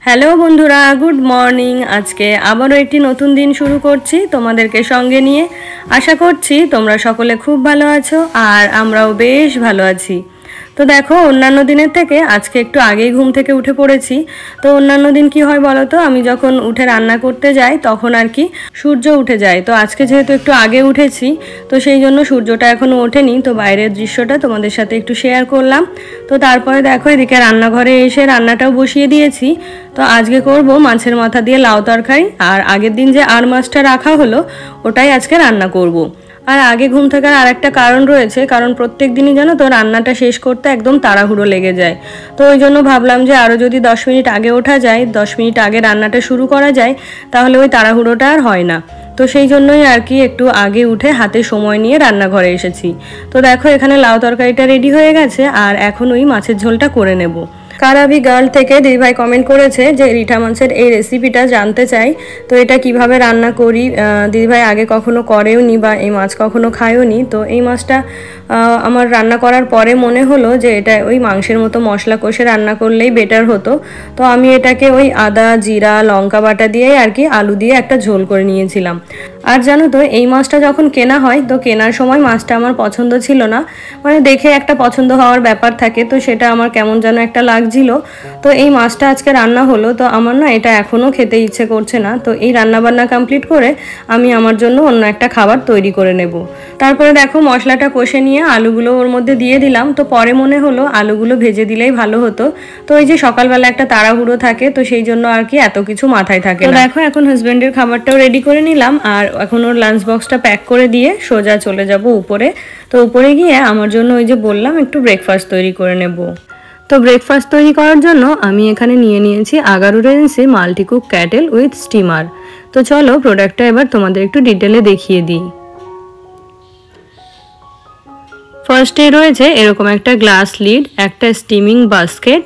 Hello বন্ধুরা, good morning. আজকে আবারও একটি নতুন দিন শুরু করছি তোমাদেরকে সঙ্গে নিয়ে। আশা করছি তোমরা সকলে খুব ভালো আছো আর আমরাও বেশ ভালো আছি। তো দেখো, অন্যান্য দিনের থেকে আজকে একটু আগেই ঘুম থেকে উঠে পড়েছি। তো অন্যান্য দিন কি হয় বলো তো, আমি যখন উঠে রান্না করতে যাই তখন আর কি সূর্য উঠে যায়। তো আজকে যেহেতু একটু আগে উঠেছি, তো সেই জন্য সূর্যটা এখনও ওঠেনি। তো বাইরের দৃশ্যটা তোমাদের সাথে একটু শেয়ার করলাম। তো তারপরে দেখো, এদিকে রান্নাঘরে এসে রান্নাটাও বসিয়ে দিয়েছি। তো আজকে করব মাছের মাথা দিয়ে লাউ তরকারি, আর আগের দিন যে আর মাছটা রাখা হলো ওটাই আজকে রান্না করব। আর আগে ঘুম থাকার আর একটা কারণ রয়েছে, কারণ প্রত্যেক দিনই জানো তো রান্নাটা শেষ করতে একদম তাড়াহুড়ো লেগে যায়। তো ওই জন্য ভাবলাম যে আরও যদি 10 মিনিট আগে ওঠা যায়, 10 মিনিট আগে রান্নাটা শুরু করা যায়, তাহলে ওই তাড়াহুড়োটা আর হয় না। তো সেই জন্যই আর কি একটু আগে উঠে হাতে সময় নিয়ে রান্নাঘরে এসেছি। তো দেখো, এখানে লাউ তরকারিটা রেডি হয়ে গেছে, আর এখন ওই মাছের ঝোলটা করে নেব। কারাবি গার্ল থেকে দিদিভাই কমেন্ট করেছে যে রিঠা মাছের এই রেসিপিটা জানতে চাই। তো এটা কিভাবে রান্না করি, দিদিভাই আগে কখনো করেও নি বা এই মাছ কখনো খায়ও নি। তো এই মাছটা আমার রান্না করার পরে মনে হলো যে এটা ওই মাংসের মতো মশলা কষে রান্না করলেই বেটার হতো। তো আমি এটাকে ওই আদা জিরা লঙ্কা বাটা দিয়েই আর কি আলু দিয়ে একটা ঝোল করে নিয়েছিলাম। আর জানো তো, এই মাছটা যখন কেনা হয়, তো কেনার সময় মাছটা আমার পছন্দ ছিল না। মানে দেখে একটা পছন্দ হওয়ার ব্যাপার থাকে, তো সেটা আমার কেমন যেন একটা লাগছিল। তো এই মাছটা আজকে রান্না হলো, তো আমার না এটা এখনও খেতে ইচ্ছে করছে না। তো এই রান্নাবান্না কমপ্লিট করে আমি আমার জন্য অন্য একটা খাবার তৈরি করে নেব। তারপরে দেখো, মশলাটা কষে নিয়ে আলুগুলো ওর মধ্যে দিয়ে দিলাম। তো পরে মনে হলো আলুগুলো ভেজে দিলেই ভালো হতো। তো ওই যে সকালবেলা একটা তাড়াহুড়ো থাকে, তো সেই জন্য আর কি এত কিছু মাথায় থাকে না। দেখো, এখন হাজব্যান্ডের খাবারটাও রেডি করে নিলাম, আর এখন ওর লাঞ্চ বক্সটা প্যাক করে দিয়ে সোজা চলে যাব উপরে। তো উপরে গিয়ে আমার জন্য ওই যে বললাম একটু ব্রেকফাস্ট তৈরি করে নেব। তো ব্রেকফাস্ট তৈরি করার জন্য আমি এখানে নিয়ে নিয়েছি আগারুর এজেন্সির মাল্টিকুক ক্যাটেল উইথ স্টিমার। তো চলো প্রোডাক্টটা এবার তোমাদের একটু ডিটেলে দেখিয়ে দিই। ফার্স্টে রয়েছে এরকম একটা গ্লাস লিড, একটা স্টিমিং বাস্কেট,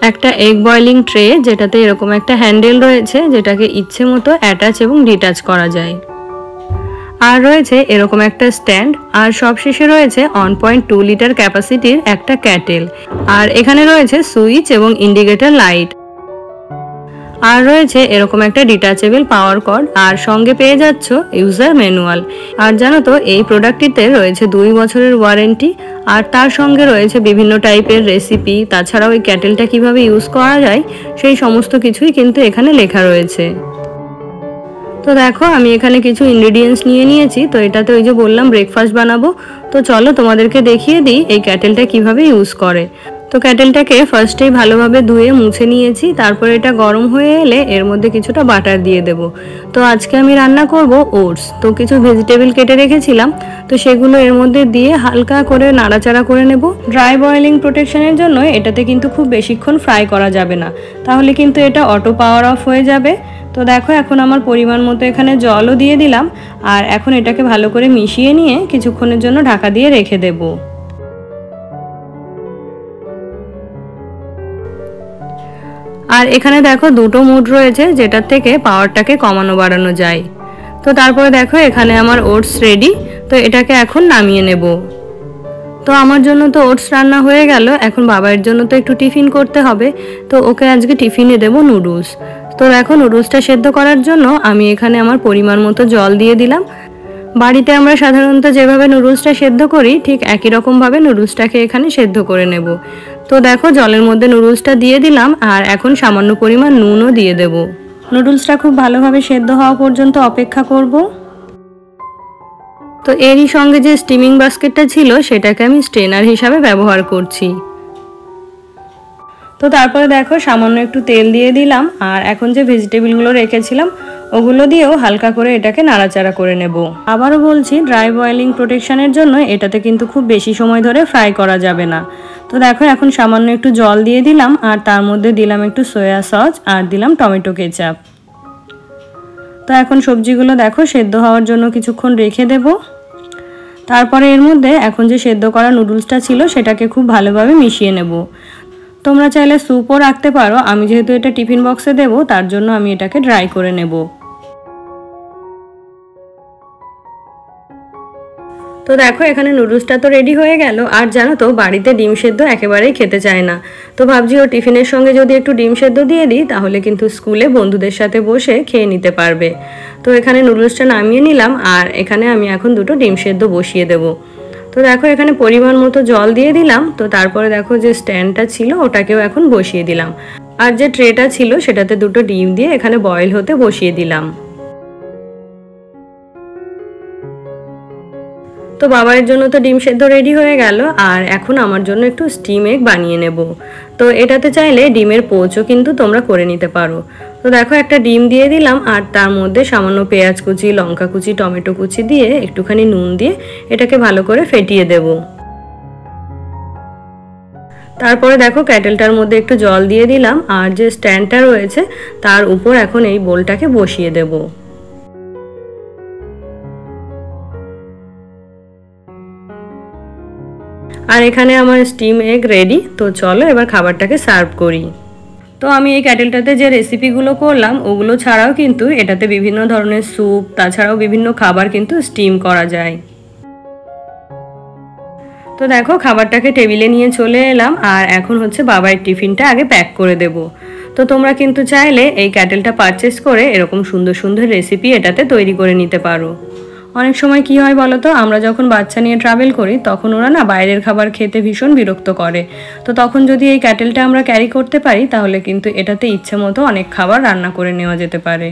একটা এগ বয়লিং ট্রে যেটাতে এরকম একটা হ্যান্ডেল রয়েছে, যেটাকে ইচ্ছে মতো অ্যাটাচ এবং ডিটাচ করা যায়। আর রয়েছে এরকম একটা স্ট্যান্ড, আর সবশেষে রয়েছে 1.2 লিটার ক্যাপাসিটির একটা ক্যাটেল। আর এখানে রয়েছে সুইচ এবং ইন্ডিকেটর লাইট। আর রয়েছে এরকম একটা ডিটাচেবল পাওয়ার কর্ড, আর সঙ্গে পেয়ে যাচ্ছ ইউজার ম্যানুয়াল। আর জানো তো, এই প্রোডাক্টটিতে রয়েছে 2 বছরের ওয়ারেন্টি, আর তার সঙ্গে রয়েছে বিভিন্ন টাইপের রেসিপি। তাছাড়াও এই ক্যাটেলটা কিভাবে ইউজ করা যায় সেই সমস্ত কিছুই কিন্তু এখানে লেখা রয়েছে। তো দেখো, আমি এখানে কিছু ইনগ্রেডিয়েন্টস নিয়ে নিয়েছি। তো এটাতে ওই যে বললাম ব্রেকফাস্ট বানাবো। তো চলো তোমাদেরকে দেখিয়ে দিই এই ক্যাটেলটা কিভাবে ইউজ করে। তো ক্যাটেলটাকে ফার্স্টেই ভালোভাবে ধুয়ে মুছে নিয়েছি। তারপরে এটা গরম হয়ে এলে এর মধ্যে কিছুটা বাটার দিয়ে দেব। তো আজকে আমি রান্না করব ওটস। তো কিছু ভেজিটেবল কেটে রেখেছিলাম, তো সেগুলো এর মধ্যে দিয়ে হালকা করে নাড়াচাড়া করে নেব। ড্রাই বয়েলিং প্রোটেকশনের জন্য এটাতে কিন্তু খুব বেশিক্ষণ ফ্রাই করা যাবে না, তাহলে কিন্তু এটা অটো পাওয়ার অফ হয়ে যাবে। তো দেখো, এখন আমার পরিমাণ মতো এখানে জলও দিয়ে দিলাম, আর এখন এটাকে ভালো করে মিশিয়ে নিয়ে কিছুক্ষণের জন্য ঢাকা দিয়ে রেখে দেব। আর এখানে দেখো দুটো মোড রয়েছে, যেটার থেকে পাওয়ারটাকে কমানো বাড়ানো যায়। তো তারপরে দেখো, এখানে আমার ওটস রেডি। তো এটাকে এখন নামিয়ে নেব। তো আমার জন্য তো ওটস রান্না হয়ে গেল। এখন বাবার জন্য তো একটু টিফিন করতে হবে। তো ওকে আজকে টিফিনে দেবো নুডলস। তো দেখো, নুডলসটা সেদ্ধ করার জন্য আমি এখানে আমার পরিমাণ মতো জল দিয়ে দিলাম। বাড়িতে আমরা সাধারণত যেভাবে নুডলসটা সেদ্ধ করি, ঠিক একই রকমভাবে নুডলসটাকে এখানে সেদ্ধ করে নেব। তো দেখো, জলের মধ্যে নুডলসটা দিয়ে দিলাম, আর এখন সামান্য পরিমাণ নুনও দিয়ে দেব। নুডলসটা খুব ভালোভাবে সেদ্ধ হওয়া পর্যন্ত অপেক্ষা করব। তো এরই সঙ্গে যে স্টিমিং বাস্কেটটা ছিল সেটাকে আমি স্ট্রেনার হিসাবে ব্যবহার করছি। তো তারপরে দেখো, সামান্য একটু তেল দিয়ে দিলাম, আর এখন যে ভেজিটেবলগুলো রেখেছিলাম ওগুলো দিয়েও হালকা করে এটাকে নাড়াচাড়া করে নেব। আবারও বলছি, ড্রাই বয়েলিং প্রোটেকশনের জন্য এটাতে কিন্তু খুব বেশি সময় ধরে ফ্রাই করা যাবে না। তো দেখো, এখন সামান্য একটু জল দিয়ে দিলাম, আর তার মধ্যে দিলাম একটু সয়া সস, আর দিলাম টমেটো কেচাপ। তো এখন সবজিগুলো দেখো সেদ্ধ হওয়ার জন্য কিছুক্ষণ রেখে দেব। তারপরে এর মধ্যে এখন যে সেদ্ধ করা নুডলসটা ছিল সেটাকে খুব ভালোভাবে মিশিয়ে নেব। তোমরা চাইলে স্যুপও রাখতে পারো, আমি যেহেতু এটা টিফিন বক্সে দেবো তার জন্য আমি এটাকে ড্রাই করে নেব। তো দেখো এখানে নুডলসটা তো রেডি হয়ে গেল। আর জানো তো বাড়িতে ডিম সেদ্ধ একেবারেই খেতে চায় না, তো ভাবছি ও টিফিনের সঙ্গে যদি একটু ডিম সেদ্ধ দিয়ে দিই তাহলে কিন্তু স্কুলে বন্ধুদের সাথে বসে খেয়ে নিতে পারবে। তো এখানে নুডলসটা নামিয়ে নিলাম আর এখানে আমি এখন দুটো ডিম সেদ্ধ বসিয়ে দেবো। তো দেখো এখানে পরিমাণ মতো জল দিয়ে দিলাম। তো তারপরে দেখো যে স্ট্যান্ডটা ছিল ওটাকেও এখন বসিয়ে দিলাম, আর যে ট্রেটা ছিল সেটাতে দুটো ডিম দিয়ে এখানে বয়েল হতে বসিয়ে দিলাম। তো বাবার জন্য তো ডিম সেদ্ধ রেডি হয়ে গেল, আর এখন আমার জন্য একটু স্টিম এগ বানিয়ে নেব। তো এটাতে চাইলে ডিমের পোচও কিন্তু তোমরা করে নিতে পারো। তো দেখো একটা ডিম দিয়ে দিলাম আর তার মধ্যে সামান্য পেঁয়াজ কুচি, লঙ্কা কুচি, টমেটো কুচি দিয়ে একটুখানি নুন দিয়ে এটাকে ভালো করে ফেটিয়ে দেব। তারপরে দেখো কেটেলটার মধ্যে একটু জল দিয়ে দিলাম আর যে স্ট্যান্ডটা রয়েছে তার উপর এখন এই বোলটাকে বসিয়ে দেব। আর এখানে আমার স্টিম এগ রেডি। তো চলো এবার খাবারটাকে সার্ভ করি। তো আমি এই ক্যাটেলটাতে যে রেসিপিগুলো করলাম ওগুলো ছাড়াও কিন্তু এটাতে বিভিন্ন ধরনের স্যুপ, তাছাড়াও বিভিন্ন খাবার কিন্তু স্টিম করা যায়। তো দেখো খাবারটাকে টেবিলে নিয়ে চলে এলাম আর এখন হচ্ছে বাবার টিফিনটা আগে প্যাক করে দেব। তো তোমরা কিন্তু চাইলে এই ক্যাটেলটা পারচেস করে এরকম সুন্দর সুন্দর রেসিপি এটাতে তৈরি করে নিতে পারো। অনেক সময় কি হয় বলো তো, আমরা যখন বাচ্চা নিয়ে ট্রাভেল করি তখন ওরা না বাইরের খাবার খেতে ভীষণ বিরক্ত করে। তো তখন যদি এই ক্যাটেলটা আমরা ক্যারি করতে পারি তাহলে কিন্তু এটাতে ইচ্ছে মতো অনেক খাবার রান্না করে নেওয়া যেতে পারে।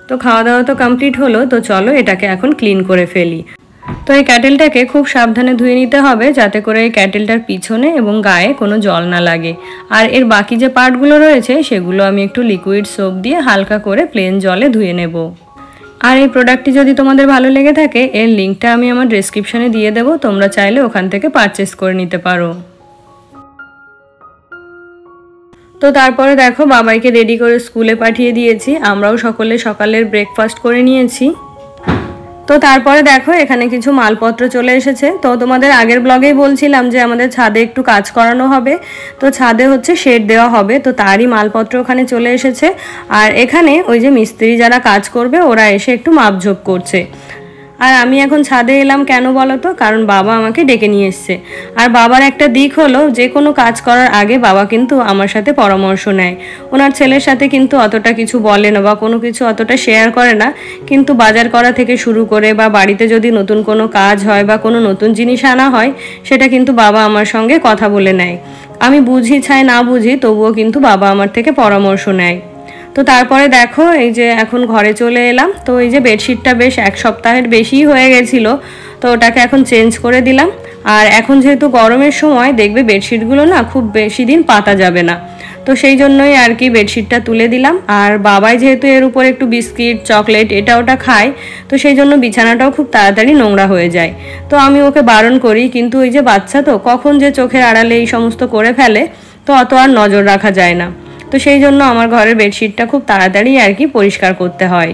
তো খাওয়া দাওয়া তো কমপ্লিট হলো। তো চলো এটাকে এখন ক্লিন করে ফেলি। তো এই ক্যাটেলটাকে খুব সাবধানে ধুয়ে নিতে হবে যাতে করে এই ক্যাটেলটার পিছনে এবং গায়ে কোনো জল না লাগে। আর এর বাকি যে পার্টগুলো রয়েছে সেগুলো আমি একটু লিকুইড সোপ দিয়ে হালকা করে প্লেন জলে ধুয়ে নেব। আর এই প্রোডাক্টটি যদি তোমাদের ভালো লেগে থাকে এর লিঙ্কটা আমি আমার ডেসক্রিপশনে দিয়ে দেবো, তোমরা চাইলে ওখান থেকে পারচেস করে নিতে পারো। তো তারপরে দেখো বাবাইকে রেডি করে স্কুলে পাঠিয়ে দিয়েছি, আমরাও সকলে সকালের ব্রেকফাস্ট করে নিয়েছি। তো তারপরে দেখো এখানে কিছু মালপত্র চলে এসেছে। তো তোমাদের আগের ব্লগেই বলছিলাম যে আমাদের ছাদে একটু কাজ করানো হবে, তো ছাদে হচ্ছে শেড দেওয়া হবে, তো তারই মালপত্র ওখানে চলে এসেছে। আর এখানে ওই যে মিস্ত্রি যারা কাজ করবে ওরা এসে একটু মাপঝোপ করছে। আর আমি এখন ছাদে এলাম কেন বলো তো, কারণ বাবা আমাকে ডেকে নিয়ে এসছে। আর বাবার একটা দিক হলো যে কোনো কাজ করার আগে বাবা কিন্তু আমার সাথে পরামর্শ নেয়। ওনার ছেলের সাথে কিন্তু অতটা কিছু বলে না বা কোনো কিছু অতটা শেয়ার করে না, কিন্তু বাজার করা থেকে শুরু করে বা বাড়িতে যদি নতুন কোনো কাজ হয় বা কোনো নতুন জিনিস আনা হয় সেটা কিন্তু বাবা আমার সঙ্গে কথা বলে নেয়। আমি বুঝি চাই না বুঝি তবুও কিন্তু বাবা আমার থেকে পরামর্শ নেয়। তো তারপরে দেখো এই যে এখন ঘরে চলে এলাম। তো এই যে বেডশিটটা বেশ এক সপ্তাহের বেশিই হয়ে গেছিলো, তো ওটাকে এখন চেঞ্জ করে দিলাম। আর এখন যেহেতু গরমের সময় দেখবে বেডশিটগুলো না খুব বেশি দিন পাতা যাবে না, তো সেই জন্যই আর কি বেডশিটটা তুলে দিলাম। আর বাবাই যেহেতু এর উপর একটু বিস্কিট, চকলেট এটা ওটা খায়, তো সেই জন্য বিছানাটাও খুব তাড়াতাড়ি নোংরা হয়ে যায়। তো আমি ওকে বারণ করি, কিন্তু ওই যে বাচ্চা তো কখন যে চোখের আড়ালে এই সমস্ত করে ফেলে, তো অত আর নজর রাখা যায় না। তো সেই জন্য আমার ঘরের বেডশিটটা খুব তাড়াতাড়ি আর কি পরিষ্কার করতে হয়।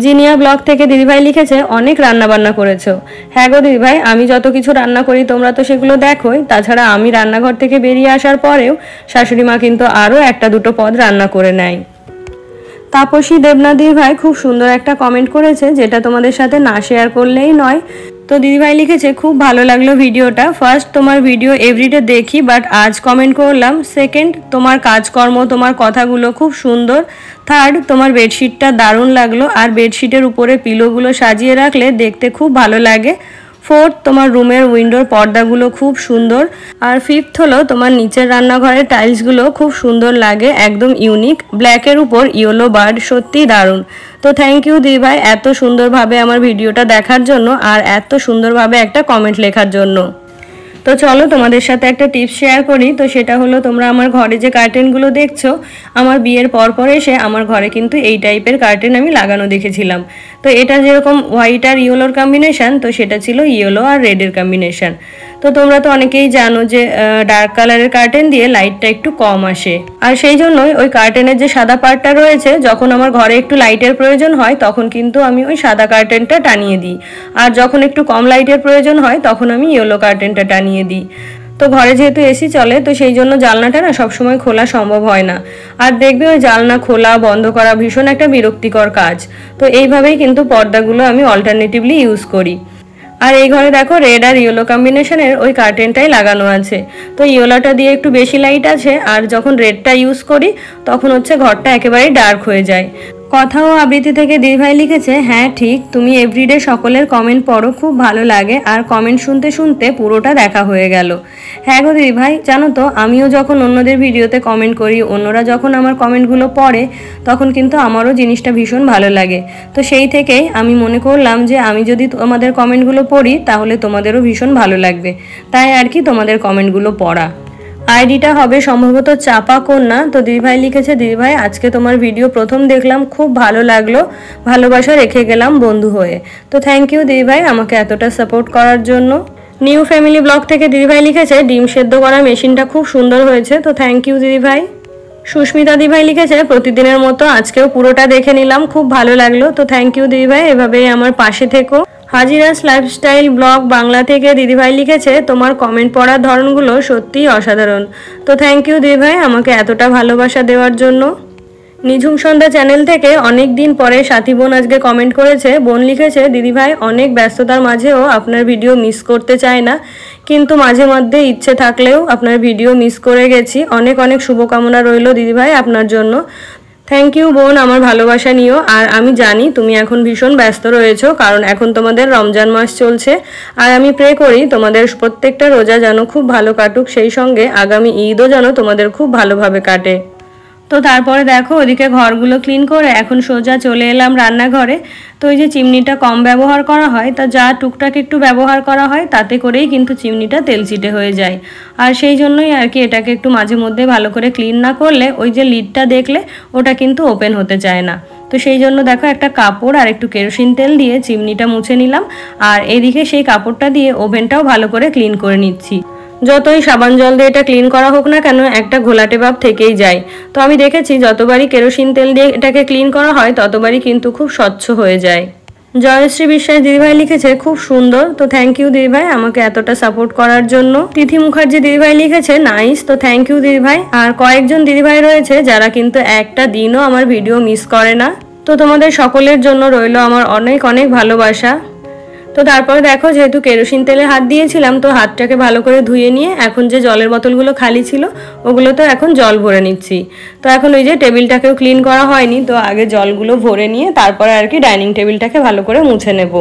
জিনিয়া ব্লগ থেকে দিদিভাই লিখেছে অনেক রান্না বান্না করেছো। হ্যাঁ গো দিদিভাই, আমি যত কিছু রান্না করি তোমরা তো সেগুলো দেখোই। তাছাড়া আমি রান্নাঘর থেকে বেরিয়ে আসার পরেও শাশুড়ি মা কিন্তু আরও একটা দুটো পদ রান্না করে নেয়। তাপসী দেবনাথ দিদিভাই খুব সুন্দর একটা কমেন্ট করেছে যেটা তোমাদের সাথে না শেয়ার করলেই নয়। তো দিদিভাই লিখেছে খুব ভালো লাগলো ভিডিওটা। ফার্স্ট তোমার ভিডিও এভরিডে দেখি, বাট আজ কমেন্ট করলাম। সেকেন্ড তোমার কাজকর্ম, তোমার কথাগুলো খুব সুন্দর। থার্ড তোমার বেডশিটটা দারুণ লাগলো, আর বেডশিটের উপরে পিলোগুলো সাজিয়ে রাখলে দেখতে খুব ভালো লাগে। ফোর্থ তোমার রুমের উইন্ডোর পর্দাগুলো খুব সুন্দর। আর ফিফথ হলো তোমার নিচের রান্নাঘরের টাইলসগুলো খুব সুন্দর লাগে, একদম ইউনিক, ব্ল্যাকের উপর ইয়েলো বার্ড, সত্যিই দারুণ। তো থ্যাংক ইউ দিদিভাই এত সুন্দরভাবে আমার ভিডিওটা দেখার জন্য আর এত সুন্দরভাবে একটা কমেন্ট লেখার জন্য। তো চলো তোমাদের সাথে একটা টিপস শেয়ার করি। তো সেটা হলো তোমরা আমার ঘরে যে কার্টেনগুলো দেখছো, আমার বিয়ের পর এসে আমার ঘরে কিন্তু এই টাইপের কার্টেন আমি লাগানো দেখেছিলাম। তো এটা যেরকম হোয়াইট আর ইয়েলোর কম্বিনেশান, তো সেটা ছিল ইয়েলো আর রেডের কম্বিনেশান। তো তোমরা তো অনেকেই জানো যে ডার্ক কালারের কার্টেন দিয়ে লাইটটা একটু কম আসে, আর সেই জন্যই ওই কার্টেনের যে সাদা পার্টটা রয়েছে যখন আমার ঘরে একটু লাইটের প্রয়োজন হয় তখন কিন্তু আমি ওই সাদা কার্টেনটা টানিয়ে দিই, আর যখন একটু কম লাইটের প্রয়োজন হয় তখন আমি ইয়েলো কার্টেনটা টানিয়ে দিই। তো ঘরে যেহেতু এসি চলে তো সেই জন্য জানলাটা না সবসময় খোলা সম্ভব হয় না। আর দেখবে ওই জানলা খোলা বন্ধ করা ভীষণ একটা বিরক্তিকর কাজ। তো এইভাবেই কিন্তু পর্দাগুলো আমি অল্টারনেটিভলি ইউজ করি। আর এই ঘরে দেখো রেড আর ইয়েলো কম্বিনেশনের ওই কার্টেনটাই লাগানো আছে। তো ইয়েলোটা দিয়ে একটু বেশি লাইট আছে, আর যখন রেডটা ইউজ করি তখন হচ্ছে ঘরটা একেবারেই ডার্ক হয়ে যায়। কথা ও আবৃত্তি থেকে দিদিভাই লিখেছে, হ্যাঁ ঠিক, তুমি এভরিডে সকলের কমেন্ট পড়ো, খুব ভালো লাগে, আর কমেন্ট শুনতে শুনতে পুরোটা দেখা হয়ে গেল। হ্যাঁ গো দিদিভাই, জানো তো আমিও যখন অন্যদের ভিডিওতে কমেন্ট করি, অন্যরা যখন আমার কমেন্টগুলো পড়ে, তখন কিন্তু আমারও জিনিসটা ভীষণ ভালো লাগে। তো সেই থেকেই আমি মনে করলাম যে আমি যদি তোমাদের কমেন্টগুলো পড়ি তাহলে তোমাদেরও ভীষণ ভালো লাগবে, তাই আর কি তোমাদের কমেন্টগুলো পড়া। আইডিটা হবে সম্ভবত চাপা কন্যা। তো দিদিভাই লিখেছে, দিদিভাই আজকে তোমার ভিডিও প্রথম দেখলাম, খুব ভালো লাগলো, ভালোবাসা রেখে গেলাম বন্ধু হয়ে। তো থ্যাংক ইউ দিদিভাই আমাকে এতটা সাপোর্ট করার জন্য। নিউ ফ্যামিলি ব্লগ থেকে দিদিভাই লিখেছে, ডিম সেদ্ধ করা মেশিনটা খুব সুন্দর হয়েছে। তো থ্যাংক ইউ দিদিভাই। সুস্মিতা দিদিভাই লিখেছে, প্রতিদিনের মতো আজকেও পুরোটা দেখে নিলাম, খুব ভালো লাগলো। তো থ্যাংক ইউ দিদিভাই, এভাবেই আমার পাশে থেকো। হাজিরাস লাইফস্টাইল ব্লগ বাংলা থেকে দিদিভাই লিখেছে, তোমার কমেন্ট পড়ার ধরনগুলো সত্যিই অসাধারণ। তো থ্যাংক ইউ দিদিভাই আমাকে এতটা ভালোবাসা দেওয়ার জন্য। নিঝুম সন্ধ্যা চ্যানেল থেকে অনেক দিন পরে সাথী বোন আজকে কমেন্ট করেছে। বোন লিখেছে, দিদিভাই অনেক ব্যস্ততার মাঝেও আপনার ভিডিও মিস করতে চাই না, কিন্তু মাঝে মধ্যে ইচ্ছে থাকলেও আপনার ভিডিও মিস করে গেছি। অনেক অনেক শুভকামনা রইল দিদিভাই আপনার জন্য। থ্যাংক ইউ বোন, আমার ভালোবাসা নিও। আর আমি জানি তুমি এখন ভীষণ ব্যস্ত রয়েছো, কারণ এখন তোমাদের রমজান মাস চলছে। আর আমি প্রে করি তোমাদের প্রত্যেকটা রোজা যেন খুব ভালো কাটুক, সেই সঙ্গে আগামী ঈদও যেন তোমাদের খুব ভালোভাবে কাটে। তো তারপরে দেখো ওদিকে ঘরগুলো ক্লিন করে এখন সোজা চলে এলাম রান্নাঘরে। তো ওই যে চিমনিটা কম ব্যবহার করা হয়, তা যা টুকটাক একটু ব্যবহার করা হয় তাতে করেই কিন্তু চিমনিটা তেলচিটে হয়ে যায়। আর সেই জন্যই আর কি এটাকে একটু মাঝে মধ্যে ভালো করে ক্লিন না করলে ওই যে লিডটা দেখলে ওটা কিন্তু ওপেন হতে চায় না। তো সেই জন্য দেখো একটা কাপড় আর একটু কেরোসিন তেল দিয়ে চিমনিটা মুছে নিলাম, আর এদিকে সেই কাপড়টা দিয়ে ওভেনটাও ভালো করে ক্লিন করে নিচ্ছি। যতই সাবান জল দিয়ে এটা ক্লিন করা হোক না কেন, একটা ঘোলাটে ভাব থেকেই যায়। তো আমি দেখেছি যতবারই কেরোসিন তেল দিয়ে এটাকে ক্লিন করা হয় ততবারই কিন্তু খুব স্বচ্ছ হয়ে যায়। জয়শ্রী বিশ্বাস দিদিভাই লিখেছে, খুব সুন্দর। তো থ্যাংক ইউ দিদিভাই আমাকে এতটা সাপোর্ট করার জন্য। তিথি মুখার্জি দিদিভাই লিখেছে, নাইস। তো থ্যাংক ইউ দিদিভাই। আর কয়েকজন দিদিভাই রয়েছে যারা কিন্তু একটা দিনও আমার ভিডিও মিস করে না। তো তোমাদের সকলের জন্য রইল আমার অনেক অনেক ভালোবাসা। তো তারপরে দেখো যেহেতু কেরোসিন তেলে হাত দিয়েছিলাম, তো হাতটাকে ভালো করে ধুয়ে নিয়ে এখন যে জলের বোতলগুলো খালি ছিল ওগুলো তো এখন জল ভরে নিচ্ছি। তো এখন ওই যে টেবিলটাকেও ক্লিন করা হয়নি, তো আগে জলগুলো ভরে নিয়ে তারপরে আর কি ডাইনিং টেবিলটাকে ভালো করে মুছে নেব।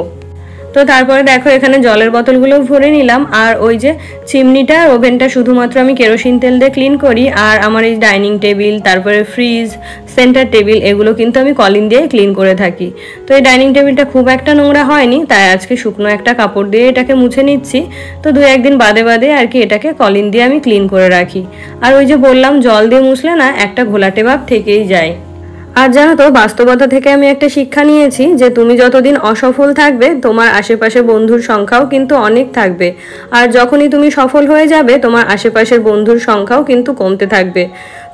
তো তারপরে দেখো এখানে জলের বোতলগুলো ভরে নিলাম। আর ওই যে চিমনিটা ওভেনটা শুধুমাত্র আমি কেরোসিন তেল দিয়ে ক্লিন করি, আর আমার এই ডাইনিং টেবিল তারপরে ফ্রিজ সেন্টার টেবিল এগুলো কিন্তু আমি কলিন দিয়ে ক্লিন করে থাকি। তো এই ডাইনিং টেবিলটা খুব একটা নোংরা হয়নি, তাই আজকে শুকনো একটা কাপড় দিয়ে এটাকে মুছে নিচ্ছি। তো 2-1 দিন বাদে বাদে আর কি এটাকে কলিন দিয়ে আমি ক্লিন করে রাখি। আর ওই যে বললাম জল দিয়ে মুছলে না একটা ঘোলাটে ভাব থেকেই যায়। আর জানো তো বাস্তবতা থেকে আমি একটা শিক্ষা নিয়েছি যে তুমি যতদিন অসফল থাকবে তোমার আশেপাশে বন্ধুর সংখ্যাও কিন্তু অনেক থাকবে, আর যখনই তুমি সফল হয়ে যাবে তোমার আশেপাশের বন্ধুর সংখ্যাও কিন্তু কমতে থাকবে।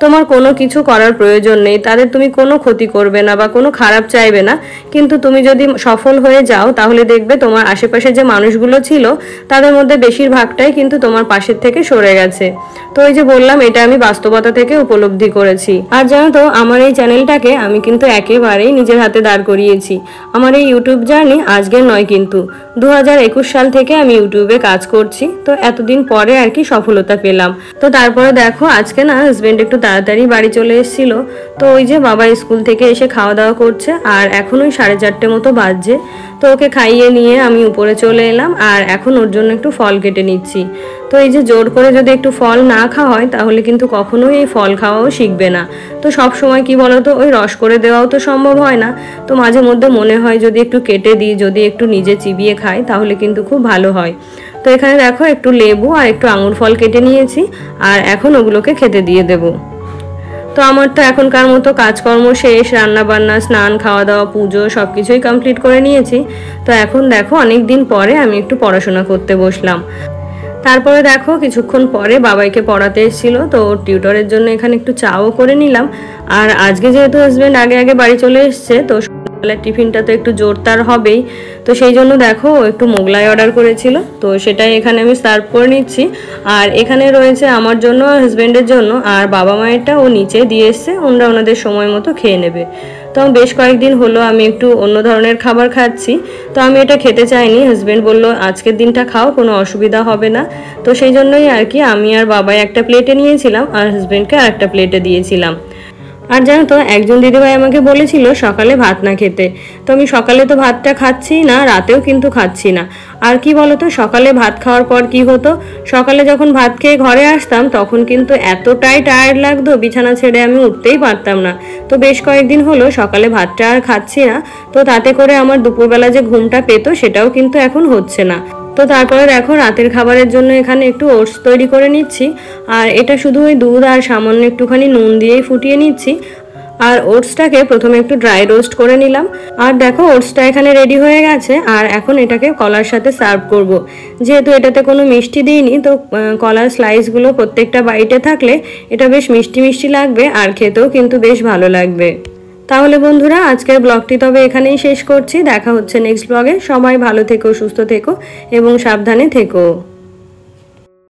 তোমার কোনো কিছু করার প্রয়োজন নেই, তাদের তুমি কোনো ক্ষতি করবে না বা কোনো খারাপ চাইবে না, কিন্তু তুমি যদি সফল হয়ে যাও তাহলে দেখবে তোমার আশেপাশে যে মানুষগুলো ছিল তাদের মধ্যে বেশিরভাগটাই কিন্তু তোমার পাশের থেকে সরে গেছে। তো ওই যে বললাম এটা আমি বাস্তবতা থেকে উপলব্ধি করেছি। আর জানো তো আমার এই চ্যানেলটাকে আমি কিন্তু একেবারেই নিজের হাতে দাঁড় করিয়েছি। আমার এই ইউটিউব জার্নি আজকের নয়, কিন্তু 2021 সাল থেকে আমি ইউটিউবে কাজ করছি। তো এতদিন পরে আর কি সফলতা পেলাম। তো তারপরে দেখো আজকে না হাজবেন্ড একটু তাড়াতাড়ি বাড়ি চলে এসেছিল। তো ওই যে বাবা স্কুল থেকে এসে খাওয়া দাওয়া করছে, আর এখন ওই 4:30 মতো বাজছে। তো ওকে খাইয়ে নিয়ে আমি উপরে চলে এলাম, আর এখন ওর জন্য একটু ফল কেটে নিচ্ছি। তো এই যে জোর করে যদি একটু ফল না খাওয়া হয় তাহলে কিন্তু কখনোই এই ফল খাওয়াও শিখবে না। তো সব সময় কি বলতো ওই রস করে দেওয়াও তো সম্ভব হয় না। তো মাঝে মধ্যে মনে হয় যদি একটু কেটে দিই, যদি একটু নিজে চিবিয়ে খাই তাহলে কিন্তু খুব ভালো হয়। তো এখানে দেখো একটু লেবু আর একটু আঙুর ফল কেটে নিয়েছি, আর এখন ওগুলোকে খেতে দিয়ে দেবো। তো আমার তো এখনকার মতো কাজকর্ম শেষ, রান্না বান্না স্নান খাওয়া দাওয়া পুজো সব কিছুই কমপ্লিট করে নিয়েছি। তো এখন দেখো অনেক দিন পরে আমি একটু পড়াশোনা করতে বসলাম। তারপরে দেখো কিছুক্ষণ পরে বাবাইকে পড়াতে এসেছিল, তো টিউটরের জন্য এখানে একটু চাও করে নিলাম। আর আজকে যেহেতু হাজবেন্ড আগে আগে বাড়ি চলে এসছে, তো সকালের টিফিনটা তো একটু জোরদার হবেই, তো সেই জন্য দেখো ও একটু মোগলাই অর্ডার করেছিল, তো সেটাই এখানে আমি সার্ভ করে নিচ্ছি। আর এখানে রয়েছে আমার জন্য আর হাজব্যান্ডের জন্য, আর বাবা মায়েরটা ও নিচে দিয়ে এসছে, ওনারা ওনাদের সময় মতো খেয়ে নেবে। তো বেশ কয়েকদিন হলো আমি একটু অন্য ধরনের খাবার খাচ্ছি, তো আমি এটা খেতে চাইনি। হাজব্যান্ড বলল আজকের দিনটা খাও, কোনো অসুবিধা হবে না। তো সেই জন্যই আর কি আমি আর বাবাই একটা প্লেটে নিয়েছিলাম আর হাজব্যান্ডকে আর একটা প্লেটে দিয়েছিলাম। আর জানো তো একজন দিদিভাই আমাকে বলেছিল সকালে ভাত না খেতে, তো আমি সকালে তো ভাতটা খাচ্ছি না, রাতেও কিন্তু খাচ্ছি না। আর কি বলতো, সকালে ভাত খাওয়ার পর কি হতো, সকালে যখন ভাত খেয়ে ঘরে আসতাম তখন কিন্তু এতটাই টায়ার্ড লাগতো, বিছানা ছেড়ে আমি উঠতেই পারতাম না। তো বেশ কয়েকদিন হলো সকালে ভাতটা আর খাচ্ছি না, তো তাতে করে আমার দুপুরবেলা যে ঘুমটা পেতো সেটাও কিন্তু এখন হচ্ছে না। তো তারপরে দেখো রাতের খাবারের জন্য এখানে একটু ওটস তৈরি করে নিচ্ছি, আর এটা শুধু ওই দুধ আর সামান্য একটুখানি নুন দিয়েই ফুটিয়ে নিচ্ছি। আর ওটসটাকে প্রথমে একটু ড্রাই রোস্ট করে নিলাম। আর দেখো ওটসটা এখানে রেডি হয়ে গেছে, আর এখন এটাকে কলার সাথে সার্ভ করব। যেহেতু এটাতে কোনো মিষ্টি দিইনি, তো কলার স্লাইসগুলো প্রত্যেকটা বাইটে থাকলে এটা বেশ মিষ্টি মিষ্টি লাগবে, আর খেতেও কিন্তু বেশ ভালো লাগবে। তাহলে বন্ধুরা আজকের ব্লগটি তবে এখানেই শেষ করছি, দেখা হচ্ছে নেক্সট ব্লগে। সবাই ভালো থেকো, সুস্থ থেকো এবং সাবধানে থেকো।